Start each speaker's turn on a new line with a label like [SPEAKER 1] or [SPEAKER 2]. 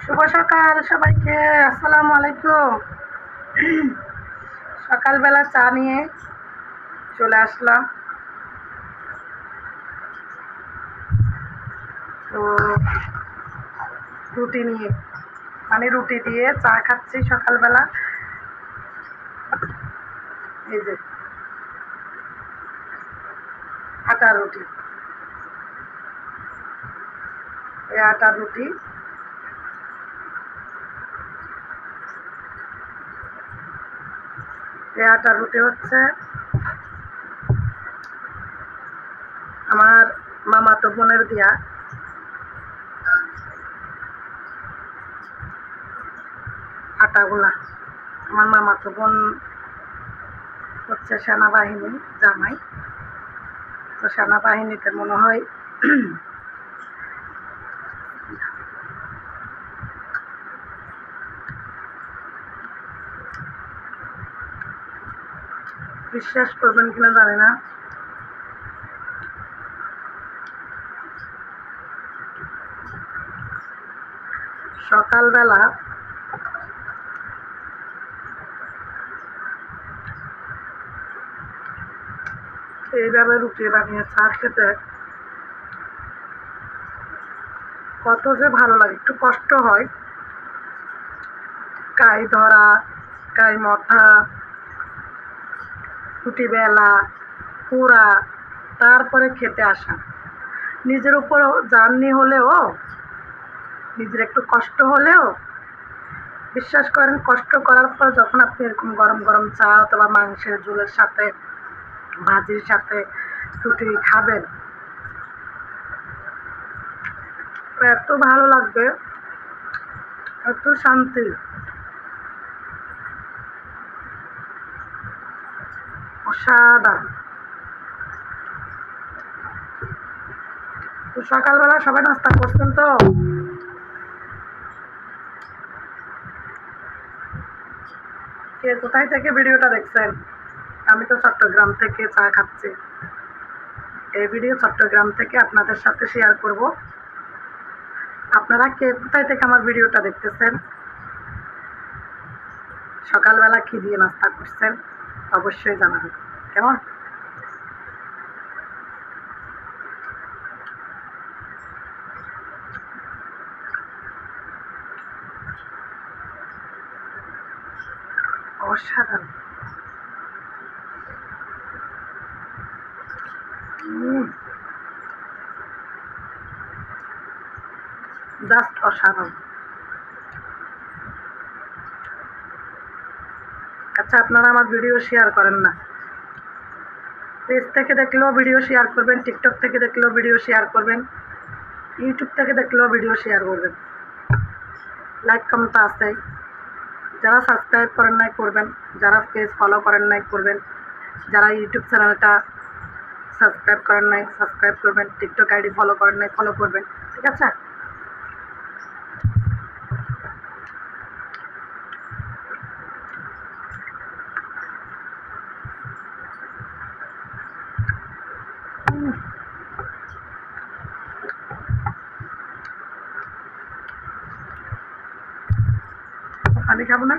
[SPEAKER 1] শুভ সকাল সবাইকে, আসসালামু আলাইকুম। সকালবেলা চা নিয়ে চলে আসলাম। তো রুটি নিয়ে রুটি দিয়ে চা খাচ্ছি সকালবেলা। এই যে আটা রুটি, এই আটা রুটি হচ্ছে আমার মামাতো বোনের দিয়া আটাগুলা। আমার মামাতো বোন হচ্ছে সেনাবাহিনী জামাই, তো সেনাবাহিনীতে মনে হয় বিশ্বাস করবেন কিনা জানি না, সকালবেলা এইভাবে রুটি বানিয়ে চা খেতে কত যে ভালো লাগে। একটু কষ্ট হয়, কাই ধরা, কাই মথা, রুটি বেলা, পোড়া, তারপরে খেতে আসা। নিজের উপর জার্নি হলেও, নিজের একটু কষ্ট হলেও, বিশ্বাস করেন কষ্ট করার পর যখন আপনি এরকম গরম গরম চা অথবা মাংসের ঝোলের সাথে, ভাজির সাথে রুটি খাবেন, এত ভালো লাগবে, এত শান্তি, অসাধারণ। তো সকালবেলা সবাই নাস্তা করছেন তো? কে কোথায় থেকে ভিডিওটা দেখছেন? আমি তো চট্টগ্রাম থেকে চা খাচ্ছি। এই ভিডিও চট্টগ্রাম থেকে আপনাদের সাথে শেয়ার করব। আপনারা কে কোথায় থেকে আমার ভিডিওটা দেখতেছেন? সকালবেলা কি দিয়ে নাস্তা করছেন অবশ্যই জানাবেন, কেমন? অসাধারণ। জাস্ট অসাধারণ। আচ্ছা, আপনারা আমার ভিডিও শেয়ার করেন না? পেজ থেকে দেখলেও ভিডিও শেয়ার করবেন, টিকটক থেকে দেখলেও ভিডিও শেয়ার করবেন, ইউটিউব থেকে দেখলেও ভিডিও শেয়ার করবেন। লাইক কমেন্ট তো আছে। যারা সাবস্ক্রাইব করেন নাই করবেন, যারা পেজ ফলো করেন নাই করবেন, যারা ইউটিউব চ্যানেলটা সাবস্ক্রাইব করেন নাই সাবস্ক্রাইব করবেন, টিকটক আইডি ফলো করেন নাই ফলো করবেন, ঠিক আছে? পানি খাবো না?